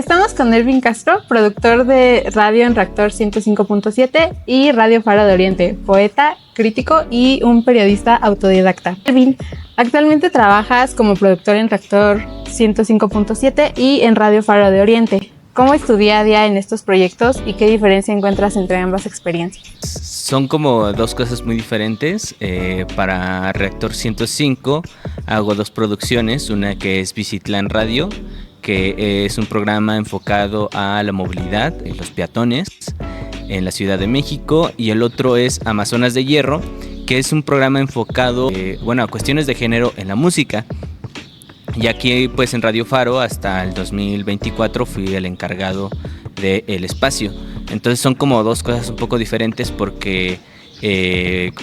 Estamos con Ervin Castro, productor de radio en Reactor 105.7 y Radio Faro de Oriente, poeta, crítico y un periodista autodidacta. Ervin, actualmente trabajas como productor en Reactor 105.7 y en Radio Faro de Oriente. ¿Cómo es tu día a día en estos proyectos y qué diferencia encuentras entre ambas experiencias? Son como dos cosas muy diferentes. Para Reactor 105 hago dos producciones, una que es Visitlan Radio, que es un programa enfocado a la movilidad y los peatones en la Ciudad de México, y el otro es Amazonas de Hierro, que es un programa enfocado a cuestiones de género en la música. Y aquí pues en Radio Faro hasta el 2024 fui el encargado del espacio. Entonces son como dos cosas un poco diferentes porque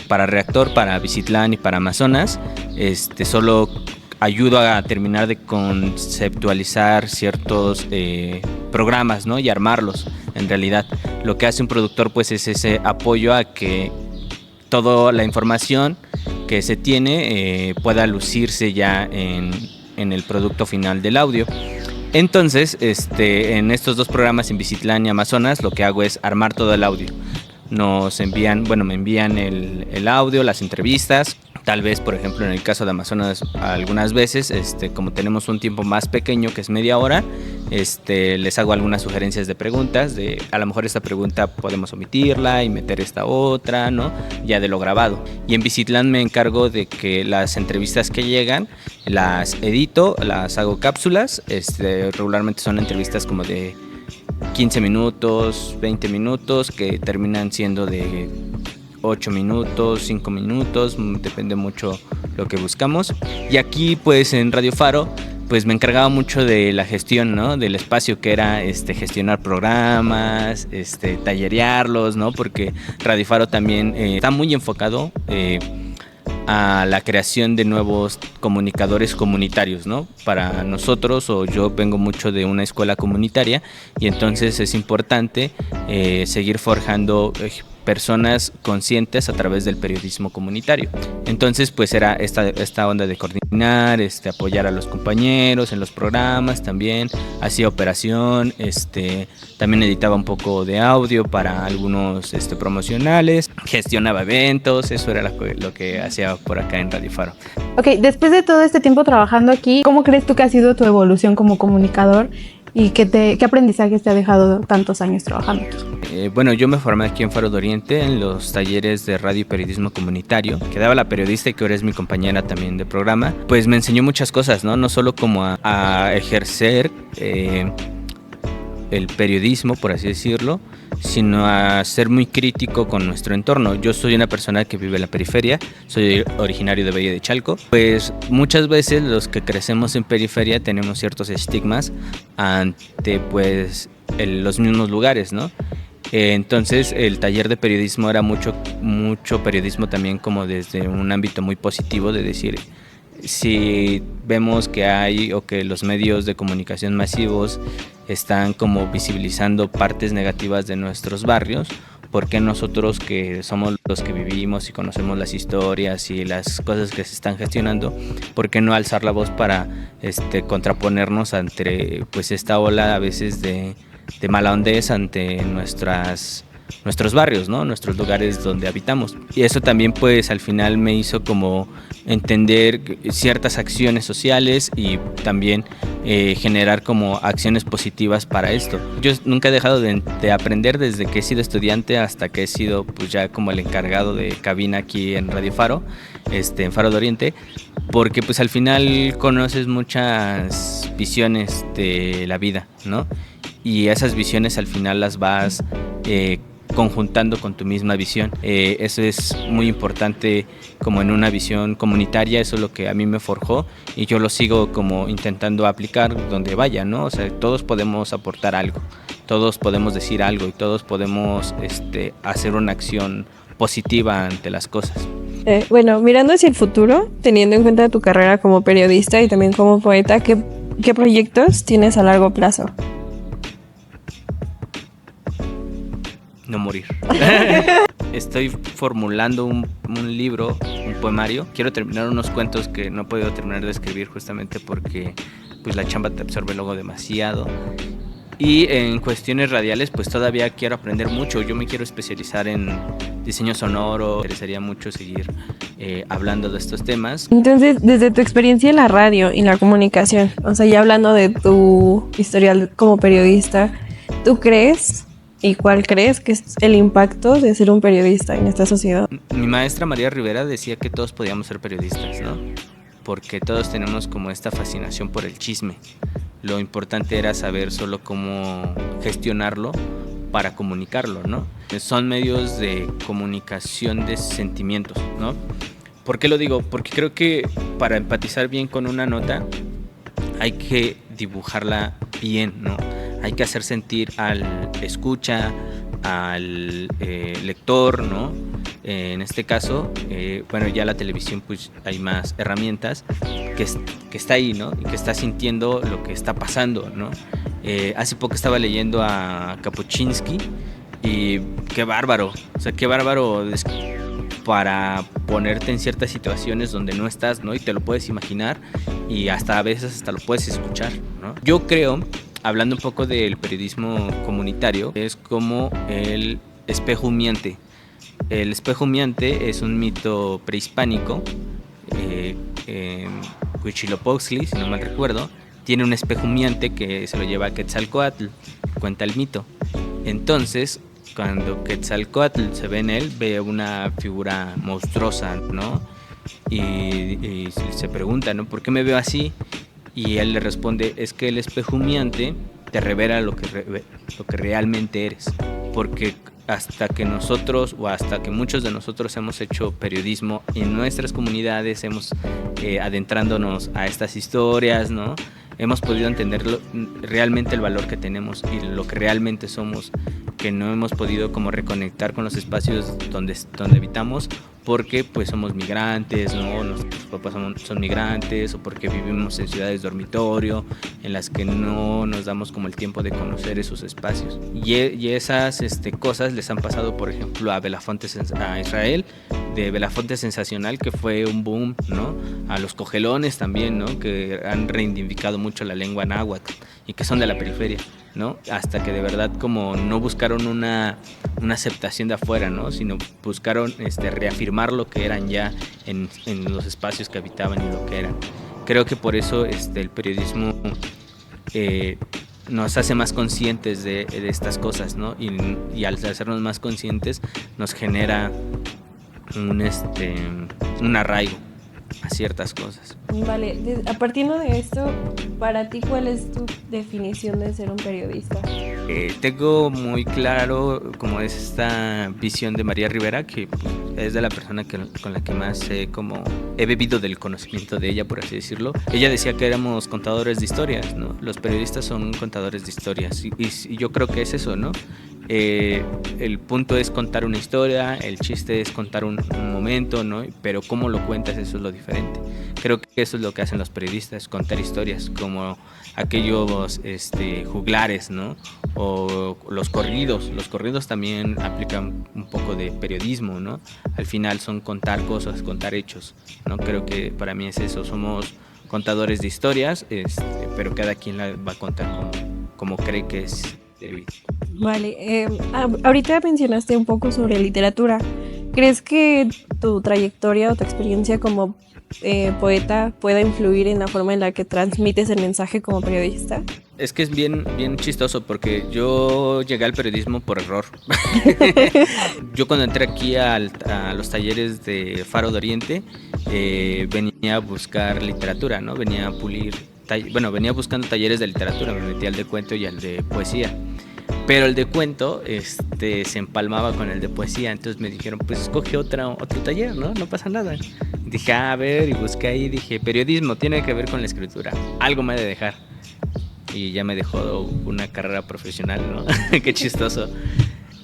para Reactor, para Visitlan y para Amazonas solo ayudo a terminar de conceptualizar ciertos programas, ¿no? Y armarlos. En realidad lo que hace un productor pues es ese apoyo a que toda la información que se tiene pueda lucirse ya en el producto final del audio. Entonces en estos dos programas, en Visitlan y Amazonas, lo que hago es armar todo el audio. Me envían el audio, las entrevistas. Tal vez, por ejemplo, en el caso de Amazonas, algunas veces, como tenemos un tiempo más pequeño, que es media hora, les hago algunas sugerencias de preguntas, de a lo mejor esta pregunta podemos omitirla y meter esta otra, ¿no? Ya de lo grabado. Y en Visitlan me encargo de que las entrevistas que llegan, las edito, las hago cápsulas, regularmente son entrevistas como de 15 minutos, 20 minutos, que terminan siendo de 8 minutos, 5 minutos, depende mucho lo que buscamos. Y aquí pues en Radio Faro pues me encargaba mucho de la gestión, ¿no? Del espacio, que era gestionar programas, tallerearlos, ¿no? Porque Radio Faro también está muy enfocado a la creación de nuevos comunicadores comunitarios, ¿no? Para nosotros, o yo vengo mucho de una escuela comunitaria, y entonces es importante seguir forjando personas conscientes a través del periodismo comunitario. Entonces pues era esta onda de coordinar, apoyar a los compañeros en los programas, también hacía operación, también editaba un poco de audio para algunos promocionales, gestionaba eventos. Eso era lo que hacía por acá en Radio Faro. Ok, después de todo este tiempo trabajando aquí, ¿cómo crees tú que ha sido tu evolución como comunicador? ¿Y qué aprendizajes te ha dejado tantos años trabajando? Yo me formé aquí en Faro de Oriente en los talleres de radio y periodismo comunitario que daba la periodista, y que ahora es mi compañera también de programa. Pues me enseñó muchas cosas, ¿no? No solo como a ejercer el periodismo, por así decirlo, sino a ser muy crítico con nuestro entorno. Yo soy una persona que vive en la periferia, soy originario de Valle de Chalco. Pues muchas veces los que crecemos en periferia tenemos ciertos estigmas ante pues los mismos lugares, ¿no? Entonces el taller de periodismo era mucho periodismo también como desde un ámbito muy positivo, de decir, si vemos que hay o que los medios de comunicación masivos están como visibilizando partes negativas de nuestros barrios, ¿por qué nosotros, que somos los que vivimos y conocemos las historias y las cosas que se están gestionando, por qué no alzar la voz para contraponernos ante pues esta ola a veces de mala hondez ante nuestros barrios, ¿no? Nuestros lugares donde habitamos? Y eso también pues al final me hizo como entender ciertas acciones sociales y también generar como acciones positivas para esto. Yo nunca he dejado de aprender desde que he sido estudiante hasta que he sido pues ya como el encargado de cabina aquí en Radio Faro, en Faro de Oriente, porque pues al final conoces muchas visiones de la vida, ¿no? Y esas visiones al final las vas conjuntando con tu misma visión. Eso es muy importante como en una visión comunitaria. Eso es lo que a mí me forjó y yo lo sigo como intentando aplicar donde vaya, ¿no? O sea, todos podemos aportar algo, todos podemos decir algo y todos podemos hacer una acción positiva ante las cosas. Mirando hacia el futuro, teniendo en cuenta tu carrera como periodista y también como poeta, ¿qué proyectos tienes a largo plazo? No morir. Estoy formulando un libro, un poemario. Quiero terminar unos cuentos que no he podido terminar de escribir justamente porque pues la chamba te absorbe luego demasiado. Y en cuestiones radiales, pues todavía quiero aprender mucho. Yo me quiero especializar en diseño sonoro. Me interesaría mucho seguir hablando de estos temas. Entonces, desde tu experiencia en la radio y la comunicación, o sea, ya hablando de tu historial como periodista, ¿tú crees y cuál crees que es el impacto de ser un periodista en esta sociedad? Mi maestra María Rivera decía que todos podíamos ser periodistas, ¿no? Porque todos tenemos como esta fascinación por el chisme. Lo importante era saber solo cómo gestionarlo para comunicarlo, ¿no? Son medios de comunicación de sentimientos, ¿no? ¿Por qué lo digo? Porque creo que para empatizar bien con una nota hay que dibujarla bien, ¿no? Hay que hacer sentir al escucha, al lector, ¿no? En este caso, bueno, ya la televisión, pues hay más herramientas que está ahí, ¿no? Y que está sintiendo lo que está pasando, ¿no? Hace poco estaba leyendo a Kapuscinski y qué bárbaro, o sea, qué bárbaro para ponerte en ciertas situaciones donde no estás, ¿no? Y te lo puedes imaginar y hasta a veces hasta lo puedes escuchar, ¿no? Yo creo, hablando un poco del periodismo comunitario, es como el espejo humeante. El espejo humeante es un mito prehispánico. Huitzilopochtli, si no mal recuerdo, tiene un espejo humeante que se lo lleva a Quetzalcóatl, cuenta el mito. Entonces, cuando Quetzalcóatl se ve en él, ve una figura monstruosa, ¿no? Y se pregunta, ¿no? ¿Por qué me veo así? Y él le responde, es que el espejo humeante te revela lo que realmente eres. Porque hasta que nosotros o hasta que muchos de nosotros hemos hecho periodismo en nuestras comunidades, hemos adentrándonos a estas historias, ¿no? Hemos podido entender realmente el valor que tenemos y lo que realmente somos, que no hemos podido como reconectar con los espacios donde habitamos porque pues somos migrantes, ¿no? Nuestros papás son migrantes o porque vivimos en ciudades dormitorio en las que no nos damos como el tiempo de conocer esos espacios. Y esas cosas les han pasado, por ejemplo, a Israel, de Belafonte Sensacional, que fue un boom, ¿no? A los cogelones también, ¿no? Que han reivindicado mucho la lengua náhuatl y que son de la periferia, ¿no? Hasta que de verdad como no buscaron una aceptación de afuera, ¿no? Sino buscaron reafirmar lo que eran ya en los espacios que habitaban y lo que eran. Creo que por eso el periodismo nos hace más conscientes de estas cosas, ¿no? Y al hacernos más conscientes nos genera un arraigo a ciertas cosas. Vale, a partir de esto, para ti, ¿cuál es tu definición de ser un periodista? Tengo muy claro cómo es esta visión de María Rivera, que es de la persona con la que más he bebido del conocimiento de ella, por así decirlo. Ella decía que éramos contadores de historias, ¿no? Los periodistas son contadores de historias y yo creo que es eso, ¿no? El punto es contar una historia, el chiste es contar un momento, ¿no? Pero cómo lo cuentas, eso es lo diferente. Creo que eso es lo que hacen los periodistas, contar historias, como aquellos juglares, ¿no? O los corridos. Los corridos también aplican un poco de periodismo, ¿no? Al final son contar cosas, contar hechos, ¿no? Creo que para mí es eso, somos contadores de historias, pero cada quien la va a contar como cree que es debido. Vale, ahorita mencionaste un poco sobre literatura. ¿Crees que tu trayectoria o tu experiencia como poeta pueda influir en la forma en la que transmites el mensaje como periodista? Es que es bien chistoso porque yo llegué al periodismo por error. Yo cuando entré aquí a los talleres de Faro de Oriente, venía a buscar literatura, ¿no? Venía a pulir, venía buscando talleres de literatura, me metí al de cuento y al de poesía. Pero el de cuento se empalmaba con el de poesía, entonces me dijeron, pues escoge otro taller, ¿no? No pasa nada. Dije, a ver, y busqué ahí, dije, periodismo, tiene que ver con la escritura, algo me ha de dejar. Y ya me dejó una carrera profesional, ¿no? Qué chistoso.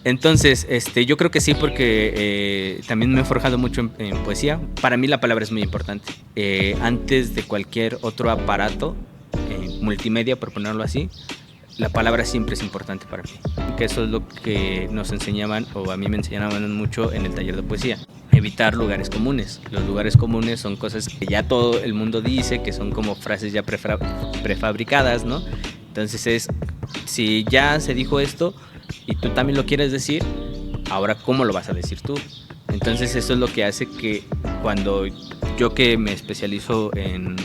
Entonces, yo creo que sí, porque también me he forjado mucho en poesía. Para mí la palabra es muy importante. Antes de cualquier otro aparato, multimedia, por ponerlo así, la palabra siempre es importante para mí. Que eso es lo que nos enseñaban, o a mí me enseñaban mucho en el taller de poesía. Evitar lugares comunes. Los lugares comunes son cosas que ya todo el mundo dice, que son como frases ya prefabricadas, ¿no? Entonces es Si ya se dijo esto y tú también lo quieres decir, ahora ¿cómo lo vas a decir tú? Entonces eso es lo que hace que cuando yo, que me especializo en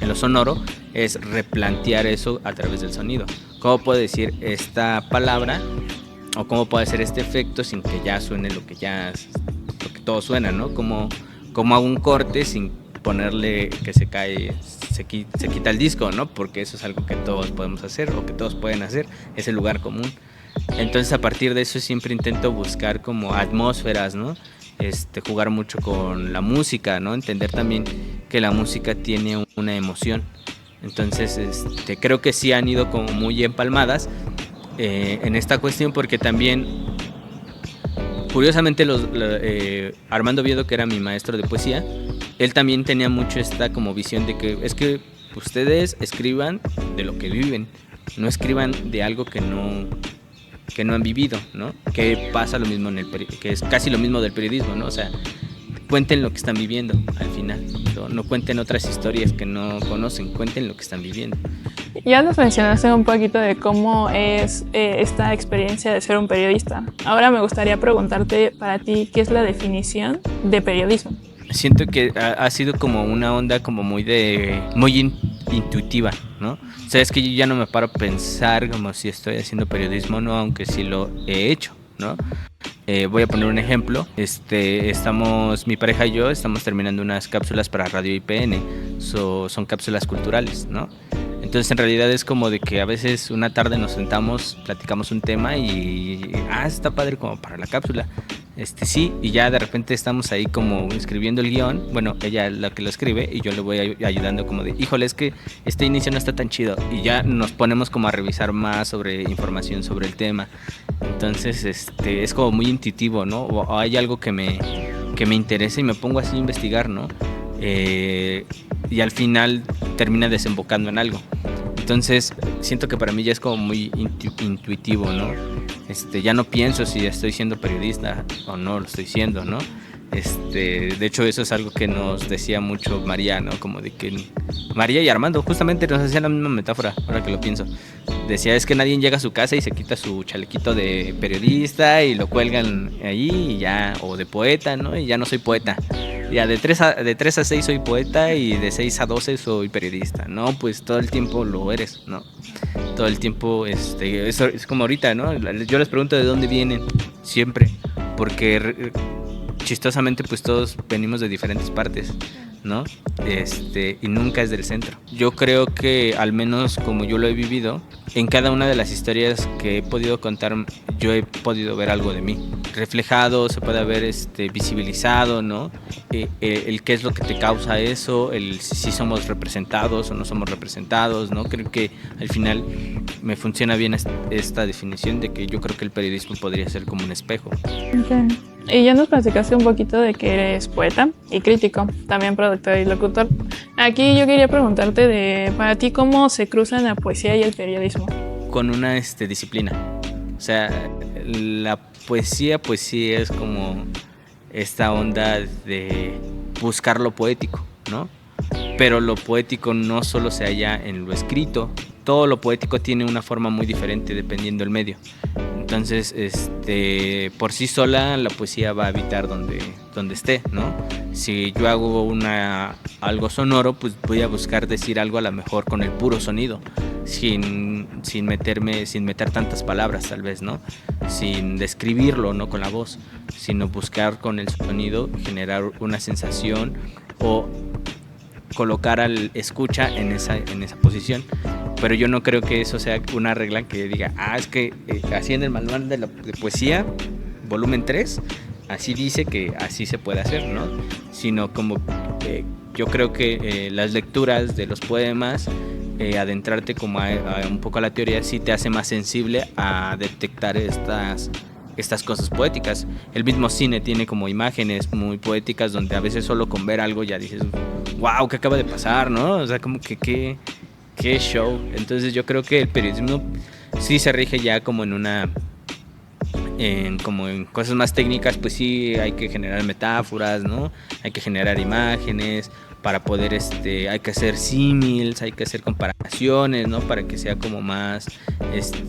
lo sonoro, es replantear eso a través del sonido. ¿Cómo puedo decir esta palabra o cómo puedo hacer este efecto sin que ya suene lo que todo suena, ¿no? Como hago un corte sin ponerle que se quita el disco, ¿no? Porque eso es algo que todos podemos hacer o que todos pueden hacer, es el lugar común. Entonces a partir de eso siempre intento buscar como atmósferas, ¿no? Jugar mucho con la música, ¿no? Entender también que la música tiene una emoción. Entonces creo que sí han ido como muy empalmadas en esta cuestión, porque también curiosamente Armando Viedo, que era mi maestro de poesía, él también tenía mucho esta como visión de que es que ustedes escriban de lo que viven, no escriban de algo que no han vivido, ¿no? Que pasa lo mismo que es casi lo mismo del periodismo, ¿no? O sea, cuenten lo que están viviendo al final, no cuenten otras historias que no conocen, cuenten lo que están viviendo. Ya nos mencionaste un poquito de cómo es esta experiencia de ser un periodista. Ahora me gustaría preguntarte para ti, ¿qué es la definición de periodismo? Siento que ha sido como una onda como muy intuitiva, ¿no? O sea, es que yo ya no me paro a pensar como si estoy haciendo periodismo, ¿no? Aunque sí lo he hecho, ¿no? Voy a poner un ejemplo. Mi pareja y yo estamos terminando unas cápsulas para Radio IPN. Son cápsulas culturales, ¿no? Entonces en realidad es como de que a veces una tarde nos sentamos, platicamos un tema y está padre como para la cápsula. Sí, y ya de repente estamos ahí como escribiendo el guión. Bueno, ella es la que lo escribe y yo le voy ayudando como de, híjole, es que este inicio no está tan chido. Y ya nos ponemos como a revisar más sobre información sobre el tema. Entonces es como muy intuitivo, ¿no? O hay algo que me interesa y me pongo así a investigar, ¿no? Y al final termina desembocando en algo. Entonces siento que para mí ya es como muy intuitivo, ¿no? Ya no pienso si estoy siendo periodista o no lo estoy siendo, ¿no? De hecho eso es algo que nos decía mucho María, ¿no? Como de que María y Armando justamente nos hacían la misma metáfora, ahora que lo pienso. Decía, es que nadie llega a su casa y se quita su chalequito de periodista y lo cuelgan ahí y ya, o de poeta, ¿no? Y ya no soy poeta. Ya de 3 a 6 soy poeta y de 6 a 12 soy periodista. No, pues todo el tiempo lo eres, ¿no? Todo el tiempo, es como ahorita, ¿no? Yo les pregunto de dónde vienen, siempre, porque chistosamente pues todos venimos de diferentes partes, ¿no? Y nunca es del centro. Yo creo que al menos como yo lo he vivido, en cada una de las historias que he podido contar, yo he podido ver algo de mí reflejado, se puede haber visibilizado, ¿no? El qué es lo que te causa eso, el si somos representados o no somos representados, ¿no? Creo que al final me funciona bien esta definición de que yo creo que el periodismo podría ser como un espejo. Okay. Y ya nos platicaste un poquito de que eres poeta y crítico, también productor y locutor. Aquí yo quería preguntarte para ti, ¿cómo se cruzan la poesía y el periodismo? Con una disciplina. O sea, la poesía pues sí es como esta onda de buscar lo poético, ¿no? Pero lo poético no solo se halla en lo escrito, todo lo poético tiene una forma muy diferente dependiendo del medio. Entonces, por sí sola la poesía va a habitar donde esté, ¿no? Si yo hago algo sonoro, pues voy a buscar decir algo a lo mejor con el puro sonido, sin meter tantas palabras tal vez, ¿no? Sin describirlo, ¿no? Con la voz, sino buscar con el sonido generar una sensación o colocar al escucha en esa posición. Pero yo no creo que eso sea una regla que diga, es que así en el manual de poesía, volumen 3, así dice que así se puede hacer, ¿no? Sino como yo creo que las lecturas de los poemas, adentrarte como a un poco a la teoría, sí te hace más sensible a detectar estas cosas poéticas. El mismo cine tiene como imágenes muy poéticas donde a veces solo con ver algo ya dices, wow, ¿qué acaba de pasar, no? O sea, como que qué show. Entonces yo creo que el periodismo sí se rige ya como como en cosas más técnicas, pues sí hay que generar metáforas, ¿no? Hay que generar imágenes, para poder, hay que hacer símiles, hay que hacer comparaciones, ¿no? Para que sea como más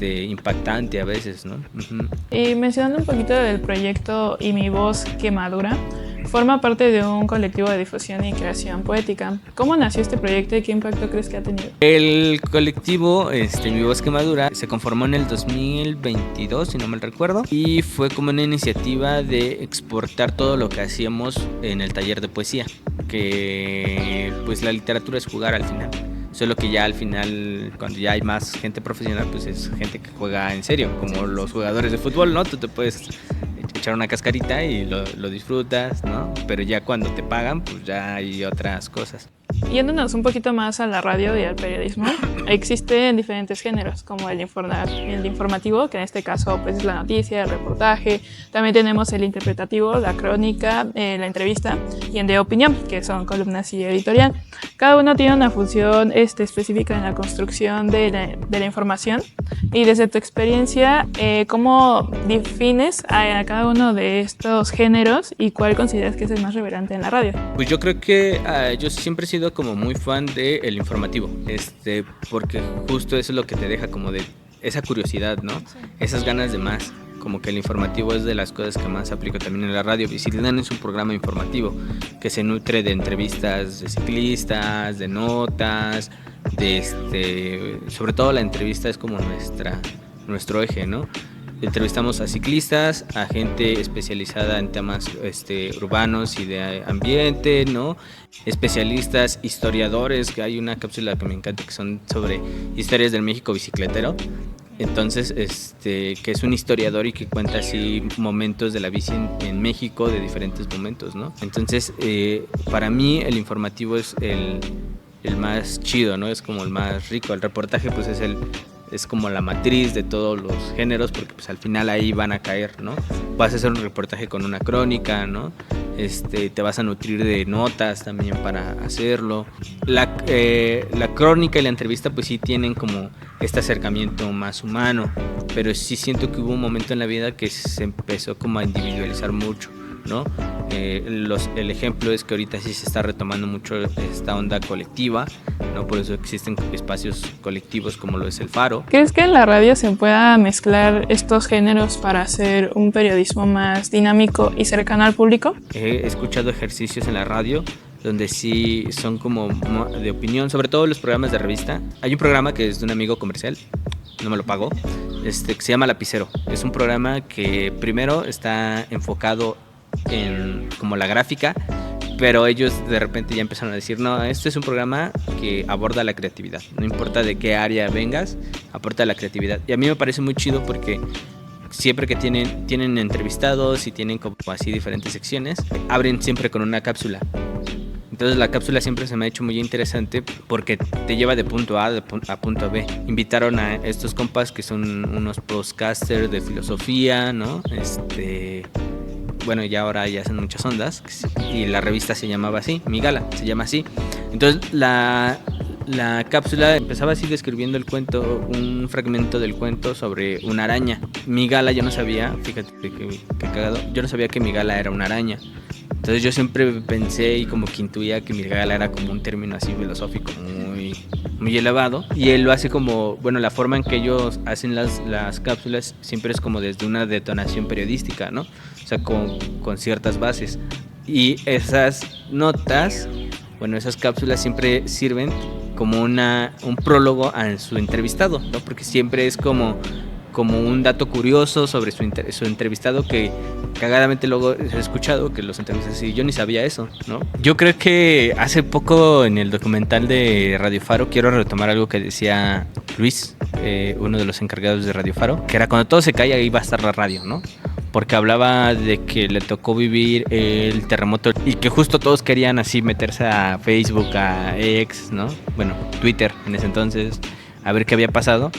impactante a veces, ¿no? Uh-huh. Y mencionando un poquito del proyecto Y mi voz que madura, forma parte de un colectivo de difusión y creación poética. ¿Cómo nació este proyecto y qué impacto crees que ha tenido? El colectivo Mi Voz que Madura se conformó en el 2022, si no mal recuerdo, y fue como una iniciativa de exportar todo lo que hacíamos en el taller de poesía, que pues la literatura es jugar al final. Solo que ya al final, cuando ya hay más gente profesional, pues es gente que juega en serio, como los jugadores de fútbol, ¿no? Tú te puedes echar una cascarita y lo disfrutas, ¿no? Pero ya cuando te pagan, pues ya hay otras cosas. Yéndonos un poquito más a la radio y al periodismo, existen diferentes géneros, como el informativo, que en este caso pues, es la noticia, el reportaje. También tenemos el interpretativo, la crónica, la entrevista, y el de opinión, que son columnas y editorial. Cada uno tiene una función específica en la construcción de la información. Y desde tu experiencia, ¿cómo defines a cada uno de estos géneros y cuál consideras que es el más relevante en la radio? Pues yo creo que yo siempre he sido como muy fan del informativo, porque justo eso es lo que te deja como de esa curiosidad, ¿no? Sí. Esas ganas de más. Como que el informativo es de las cosas que más aplico también en la radio. Bicicletan es un programa informativo que se nutre de entrevistas de ciclistas, de notas, sobre todo la entrevista es como nuestro eje, ¿no? Entrevistamos a ciclistas, a gente especializada en temas urbanos y de ambiente, ¿no? Especialistas, historiadores, que hay una cápsula que me encanta que son sobre historias del México bicicletero. Entonces, que es un historiador y que cuenta así momentos de la bici en México, de diferentes momentos, ¿no? Entonces, para mí el informativo es el más chido, ¿no? Es como el más rico. El reportaje, pues, es como la matriz de todos los géneros, porque pues al final ahí van a caer, ¿no? Vas a hacer un reportaje con una crónica, ¿no? Te vas a nutrir de notas también para hacerlo. La crónica y la entrevista pues sí tienen como este acercamiento más humano, pero sí siento que hubo un momento en la vida que se empezó como a individualizar mucho, ¿no? El ejemplo es que ahorita sí se está retomando mucho esta onda colectiva, ¿no? Por eso existen espacios colectivos como lo es el Faro. ¿Crees que en la radio se pueda mezclar estos géneros para hacer un periodismo más dinámico y cercano al público? He escuchado ejercicios en la radio donde sí son como de opinión, sobre todo los programas de revista. Hay un programa que es de un amigo comercial, no me lo pagó, que se llama Lapicero. Es un programa que primero está enfocado en como la gráfica, pero ellos de repente ya empezaron a decir, no, esto es un programa que aborda la creatividad, no importa de qué área vengas, aporta la creatividad. Y a mí me parece muy chido porque siempre que tienen entrevistados y tienen como así diferentes secciones, abren siempre con una cápsula. Entonces la cápsula siempre se me ha hecho muy interesante porque te lleva de punto A a punto B. Invitaron a estos compas que son unos podcasters de filosofía, ¿no? Bueno, ya ahora ya hacen muchas ondas y la revista se llamaba así, Mi Gala, se llama así. Entonces la cápsula empezaba así describiendo el cuento, un fragmento del cuento sobre una araña. Mi Gala yo no sabía, fíjate que cagado, yo no sabía que Mi Gala era una araña. Entonces yo siempre pensé y como que intuía que Mi Gala era como un término así filosófico muy elevado, y él lo hace como, bueno, la forma en que ellos hacen las cápsulas siempre es como desde una detonación periodística, ¿no? O sea, con ciertas bases, y esas notas, bueno, esas cápsulas siempre sirven como un prólogo a su entrevistado, ¿no? Porque siempre es como un dato curioso sobre su entrevistado que cagadamente luego he escuchado que los entrevistas y yo ni sabía eso, ¿no? Yo creo que hace poco en el documental de Radio Faro quiero retomar algo que decía Luis, uno de los encargados de Radio Faro, que era cuando todo se cae ahí va a estar la radio, ¿no? Porque hablaba de que le tocó vivir el terremoto y que justo todos querían así meterse a Facebook, a X, ¿no? Bueno, Twitter en ese entonces, a ver qué había pasado,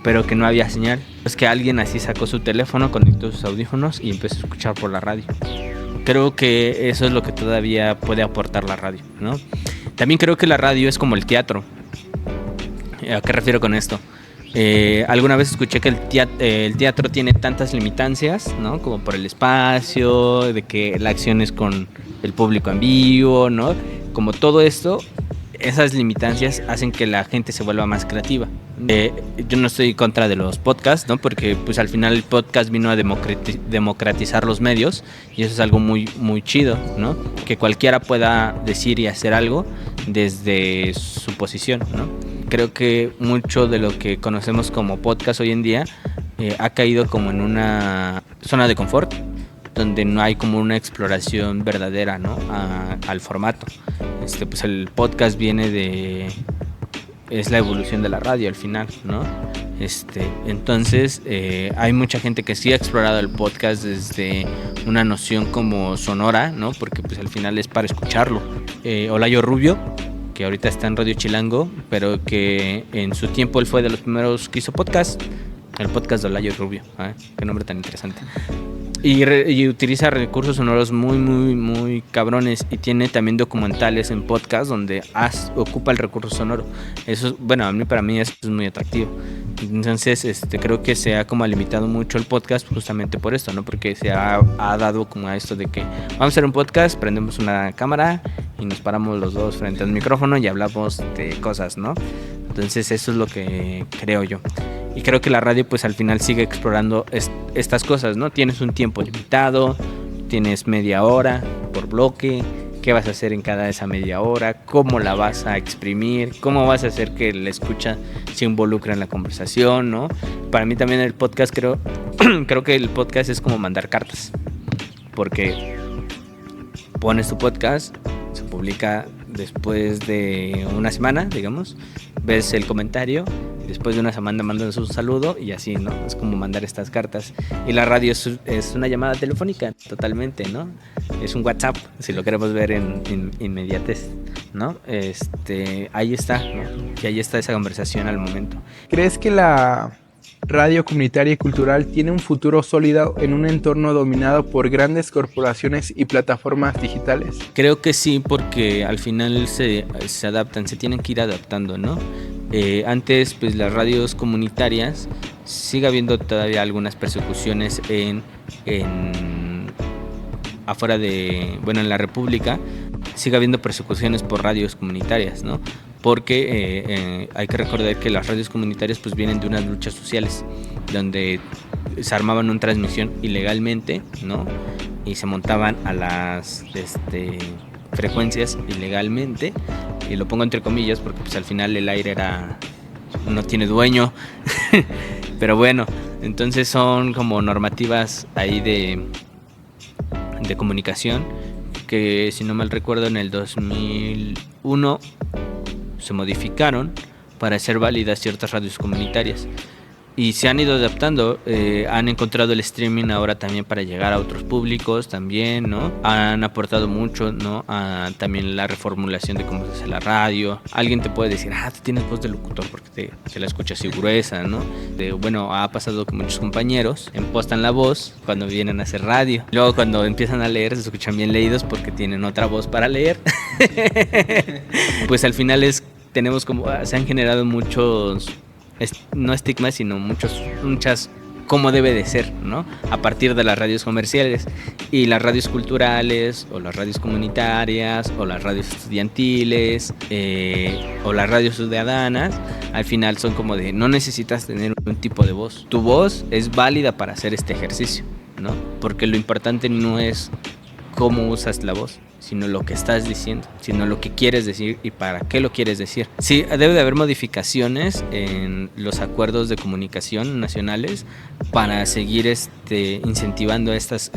pero que no había señal. Es que alguien así sacó su teléfono, conectó sus audífonos y empezó a escuchar por la radio. Creo que eso es lo que todavía puede aportar la radio, ¿no? También creo que la radio es como el teatro. ¿A qué refiero con esto? Alguna vez escuché que el teatro tiene tantas limitancias, ¿no? Como por el espacio, de que la acción es con el público en vivo, ¿no? Como todo esto, esas limitancias hacen que la gente se vuelva más creativa. Yo no estoy contra de los podcasts, ¿no? Porque pues al final el podcast vino a democratizar los medios y eso es algo muy, muy chido, ¿no? Que cualquiera pueda decir y hacer algo desde su posición, ¿no? Creo que mucho de lo que conocemos como podcast hoy en día ha caído como en una zona de confort, donde no hay como una exploración verdadera, ¿no? Al formato. Pues el podcast es la evolución de la radio al final, ¿no? Entonces hay mucha gente que sí ha explorado el podcast desde una noción como sonora, ¿no? Porque pues al final es para escucharlo. Olayo Rubio, que ahorita está en Radio Chilango, pero que en su tiempo él fue de los primeros que hizo podcast, el podcast de Olayo Rubio, qué nombre tan interesante. Y utiliza recursos sonoros muy, muy, muy cabrones, y tiene también documentales en podcast donde ocupa el recurso sonoro. Eso, bueno, para mí eso es muy atractivo. Entonces, creo que se ha como limitado mucho el podcast justamente por esto, ¿no? Porque se ha dado como a esto de que vamos a hacer un podcast, prendemos una cámara y nos paramos los dos frente al micrófono y hablamos de cosas, ¿no? Entonces eso es lo que creo yo. Y creo que la radio pues al final sigue explorando estas cosas, ¿no? Tienes un tiempo limitado, tienes media hora por bloque, qué vas a hacer en cada esa media hora, cómo la vas a exprimir, cómo vas a hacer que la escucha se involucre en la conversación, ¿no? Para mí también el podcast creo que el podcast es como mandar cartas, porque pones tu podcast, se publica después de una semana, digamos, ves el comentario, después de una semana mandas un saludo y así, ¿no? Es como mandar estas cartas. Y la radio es una llamada telefónica totalmente, ¿no? Es un WhatsApp, si lo queremos ver en inmediatez, ¿no? Ahí está, ¿no? Y ahí está esa conversación al momento. ¿Crees que la radio comunitaria y cultural tiene un futuro sólido en un entorno dominado por grandes corporaciones y plataformas digitales? Creo que sí, porque al final se adaptan, se tienen que ir adaptando, ¿no? Antes, pues las radios comunitarias, sigue habiendo todavía algunas persecuciones afuera en la República, sigue habiendo persecuciones por radios comunitarias, ¿no? Porque hay que recordar que las radios comunitarias pues vienen de unas luchas sociales, donde se armaban una transmisión ilegalmente, ¿no? Y se montaban a las frecuencias ilegalmente, y lo pongo entre comillas porque pues al final el aire no tiene dueño. Pero bueno, entonces son como normativas ahí de comunicación que, si no mal recuerdo, en el 2001 se modificaron para hacer válidas ciertas radios comunitarias y se han ido adaptando. Han encontrado el streaming ahora también para llegar a otros públicos también, ¿no? Han aportado mucho, ¿no? A también la reformulación de cómo se hace la radio. Alguien te puede decir, tú tienes voz de locutor porque te la escuchas así gruesa, ¿no? Ha pasado que muchos compañeros impostan la voz cuando vienen a hacer radio. Luego cuando empiezan a leer se escuchan bien leídos porque tienen otra voz para leer. Pues al final tenemos como, se han generado muchos, no estigmas, sino muchas cómo debe de ser, ¿no? A partir de las radios comerciales. Y las radios culturales, o las radios comunitarias, o las radios estudiantiles, o las radios ciudadanas, al final son como de, no necesitas tener un tipo de voz. Tu voz es válida para hacer este ejercicio, ¿no? Porque lo importante no es cómo usas la voz, sino lo que estás diciendo, sino lo que quieres decir y para qué lo quieres decir. Sí, debe de haber modificaciones en los acuerdos de comunicación nacionales para seguir incentivando estas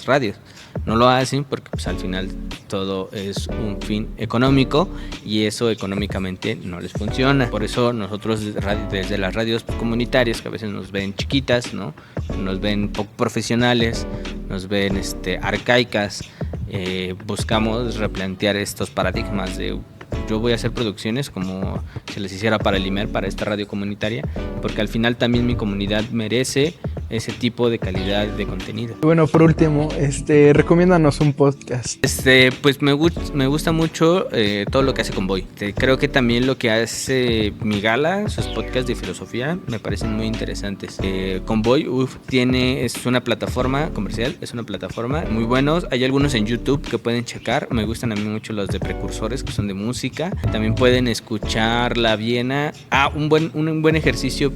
radios. No lo hacen porque pues, al final todo es un fin económico y eso económicamente no les funciona. Por eso nosotros desde las radios comunitarias, que a veces nos ven chiquitas, ¿no? Nos ven poco profesionales, nos ven arcaicas, buscamos replantear estos paradigmas de yo voy a hacer producciones como se les hiciera para el IMER, para esta radio comunitaria, porque al final también mi comunidad merece ese tipo de calidad de contenido. Bueno, por último, recomiéndanos un podcast. Pues me gusta mucho todo lo que hace Convoy. Creo que también lo que hace Migala, sus podcasts de filosofía, me parecen muy interesantes. Convoy es una plataforma comercial, es una plataforma muy buenos. Hay algunos en YouTube que pueden checar. Me gustan a mí mucho los de Precursores, que son de música. También pueden escuchar La Viena. Un buen ejercicio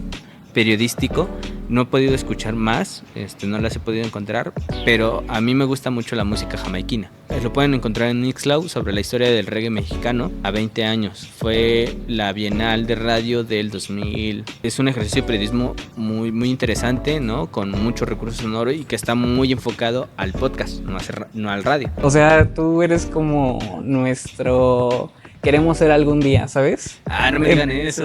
periodístico. No he podido escuchar más, no las he podido encontrar, pero a mí me gusta mucho la música jamaiquina. Lo pueden encontrar en Mixcloud, sobre la historia del reggae mexicano a 20 años. Fue la Bienal de Radio del 2000. Es un ejercicio de periodismo muy, muy interesante, ¿no? Con mucho recurso sonoro y que está muy enfocado al podcast, no al radio. O sea, tú eres como nuestro... Queremos ser algún día, ¿sabes? No me digan eso.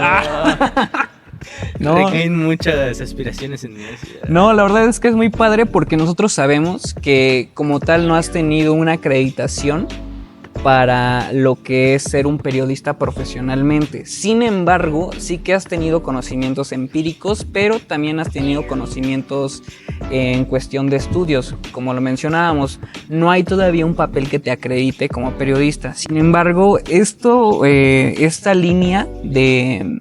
No. Recaen muchas aspiraciones en mi vida. No, la verdad es que es muy padre porque nosotros sabemos que como tal no has tenido una acreditación para lo que es ser un periodista profesionalmente. Sin embargo, sí que has tenido conocimientos empíricos, pero también has tenido conocimientos en cuestión de estudios. Como lo mencionábamos, no hay todavía un papel que te acredite como periodista. Sin embargo, esta línea de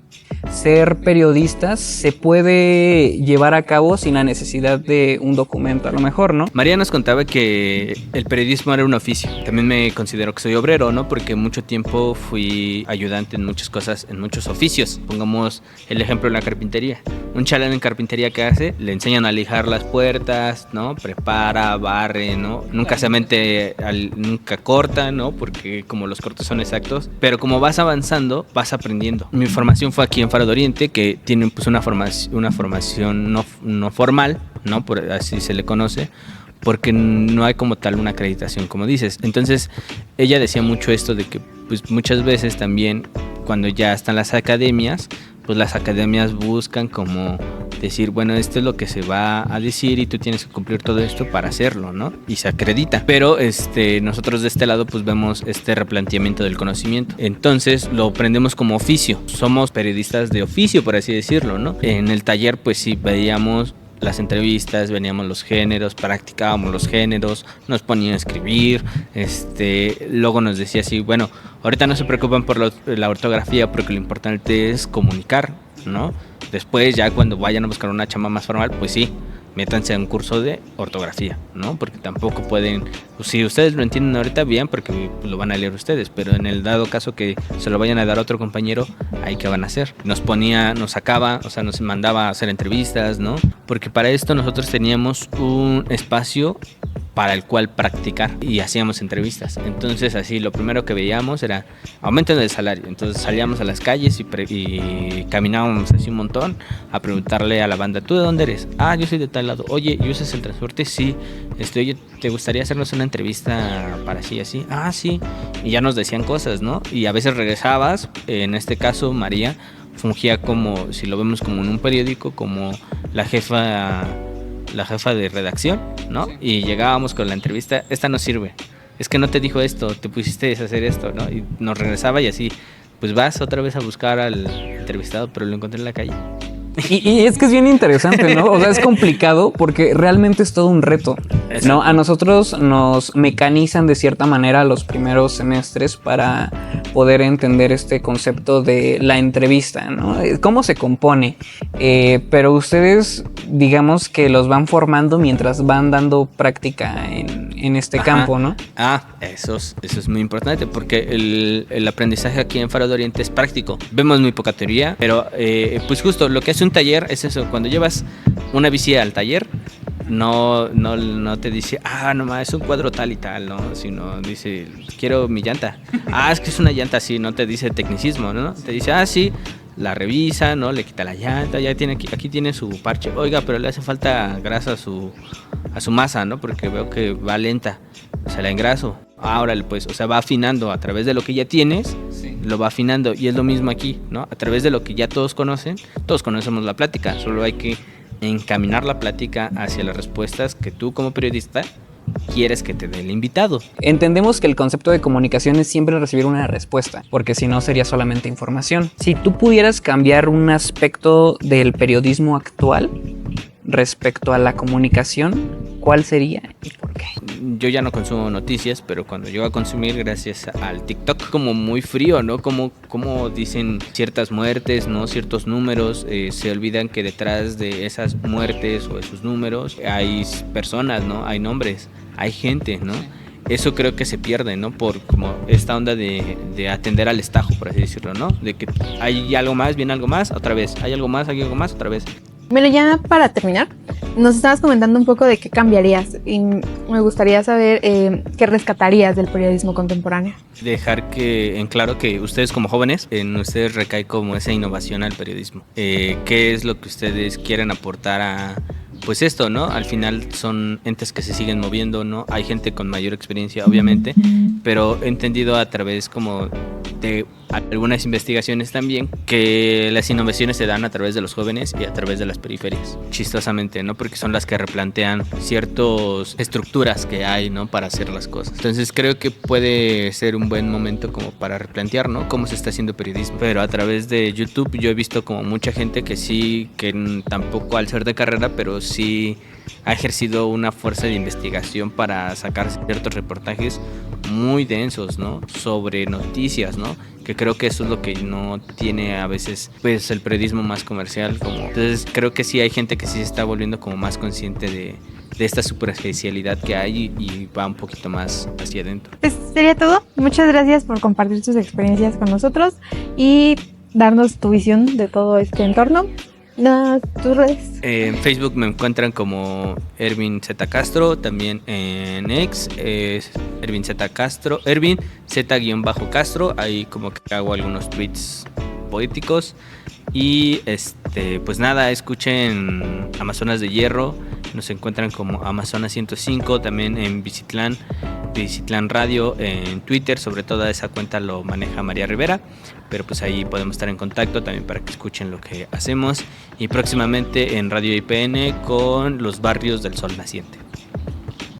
ser periodistas se puede llevar a cabo sin la necesidad de un documento, a lo mejor, ¿no? María nos contaba que el periodismo era un oficio. También me considero que soy obrero, ¿no? Porque mucho tiempo fui ayudante en muchas cosas, en muchos oficios. Pongamos el ejemplo de la carpintería. Un chalán en carpintería, ¿qué hace? Le enseñan a lijar las puertas, ¿no? Prepara, barre, ¿no? Nunca se mete, nunca corta, ¿no? Porque como los cortes son exactos. Pero como vas avanzando, vas aprendiendo. Mi formación fue aquí en Faro de Oriente, que tiene pues una formación no formal, ¿no? Así se le conoce, porque no hay como tal una acreditación, como dices. Entonces, ella decía mucho esto de que pues muchas veces también cuando ya están las academias, pues las academias buscan como decir, bueno, esto es lo que se va a decir y tú tienes que cumplir todo esto para hacerlo, ¿no? Y se acredita. Pero nosotros de este lado pues vemos este replanteamiento del conocimiento. Entonces lo aprendemos como oficio. Somos periodistas de oficio, por así decirlo, ¿no? En el taller pues sí veíamos las entrevistas, veníamos los géneros, practicábamos los géneros, nos ponían a escribir, luego nos decía así, bueno, ahorita no se preocupan por la ortografía porque lo importante es comunicar, ¿no? Después ya cuando vayan a buscar una chamba más formal, pues sí, métanse a un curso de ortografía, ¿no? Porque tampoco pueden, pues si ustedes lo entienden ahorita bien, porque lo van a leer ustedes, pero en el dado caso que se lo vayan a dar a otro compañero, ahí qué van a hacer. Nos sacaba, o sea, nos mandaba a hacer entrevistas, ¿no? Porque para esto nosotros teníamos un espacio para el cual practicar y hacíamos entrevistas. Entonces así lo primero que veíamos era aumenten el salario. Entonces salíamos a las calles y caminábamos así un montón a preguntarle a la banda, ¿tú de dónde eres? Ah, yo soy de tal lado. Oye, ¿y usas el transporte? Sí. Oye, ¿te gustaría hacernos una entrevista para así y así? Ah, sí. Y ya nos decían cosas, ¿no? Y a veces regresabas, en este caso María fungía como, si lo vemos como en un periódico, como la jefa de redacción, ¿no? Y llegábamos con la entrevista, esta no sirve, es que no te dijo esto, te pusiste a hacer esto, ¿no? Y nos regresaba y así, pues vas otra vez a buscar al entrevistado, pero lo encontré en la calle. Y es que es bien interesante, ¿no? O sea, es complicado porque realmente es todo un reto, ¿no? A nosotros nos mecanizan de cierta manera los primeros semestres para poder entender este concepto de la entrevista, ¿no? Cómo se compone, pero ustedes, digamos que los van formando mientras van dando práctica en este campo, ¿no? Eso es muy importante porque el aprendizaje aquí en Faro de Oriente es práctico. Vemos muy poca teoría, pero pues justo lo que hace un taller es eso. Cuando llevas una bici al taller, no te dice, no, es un cuadro tal y tal, ¿no? Sino dice, quiero mi llanta. Es que es una llanta así, no te dice tecnicismo, ¿no? Te dice, sí, la revisa, ¿no? Le quita la llanta, ya tiene aquí tiene su parche. Oiga, pero le hace falta grasa a su masa, ¿no? Porque veo que va lenta. Se la engraso. Órale, pues, o sea, va afinando a través de lo que ya tienes, sí. Lo va afinando. Y es lo mismo aquí, ¿no? A través de lo que ya todos conocen, todos conocemos la plática. Solo hay que encaminar la plática hacia las respuestas que tú como periodista quieres que te dé el invitado. Entendemos que el concepto de comunicación es siempre recibir una respuesta, porque si no sería solamente información. Si tú pudieras cambiar un aspecto del periodismo actual, respecto a la comunicación, ¿cuál sería y por qué? Yo ya no consumo noticias, pero cuando llego a consumir gracias al TikTok, como muy frío, ¿no? Como dicen ciertas muertes, ¿no? Ciertos números, se olvidan que detrás de esas muertes o esos números hay personas, ¿no? Hay nombres, hay gente, ¿no? Eso creo que se pierde, ¿no? Por como esta onda de atender al estajo, por así decirlo, ¿no? De que hay algo más, viene algo más, otra vez, hay algo más, otra vez. Bueno, ya para terminar, nos estabas comentando un poco de qué cambiarías y me gustaría saber qué rescatarías del periodismo contemporáneo. Dejar en claro que ustedes como jóvenes, en ustedes recae como esa innovación al periodismo. ¿Qué es lo que ustedes quieren aportar a, pues esto, ¿no? Al final son entes que se siguen moviendo, ¿no? Hay gente con mayor experiencia, obviamente, pero he entendido a través como de algunas investigaciones también que las innovaciones se dan a través de los jóvenes y a través de las periferias, chistosamente, ¿no? Porque son las que replantean ciertas estructuras que hay, ¿no? Para hacer las cosas. Entonces creo que puede ser un buen momento como para replantear, ¿no? Cómo se está haciendo periodismo. Pero a través de YouTube yo he visto como mucha gente que sí, que tampoco al ser de carrera, pero sí ha ejercido una fuerza de investigación para sacar ciertos reportajes muy densos, ¿no? Sobre noticias, ¿no? Que creo que eso es lo que no tiene a veces pues el periodismo más comercial. Entonces creo que sí hay gente que sí se está volviendo como más consciente de esta superficialidad que hay y va un poquito más hacia adentro. Pues sería todo. Muchas gracias por compartir tus experiencias con nosotros y darnos tu visión de todo este entorno. ¿Tus redes? En Facebook me encuentran como Ervin Z Castro, también en X es Ervin Z Castro, Ervin Z-Castro, ahí como que hago algunos tweets poéticos y pues nada, escuchen Amazonas de Hierro, nos encuentran como Amazonas 105, también en Visitlan Radio, en Twitter, sobre todo esa cuenta lo maneja María Rivera, pero pues ahí podemos estar en contacto también para que escuchen lo que hacemos y próximamente en Radio IPN con Los Barrios del Sol Naciente.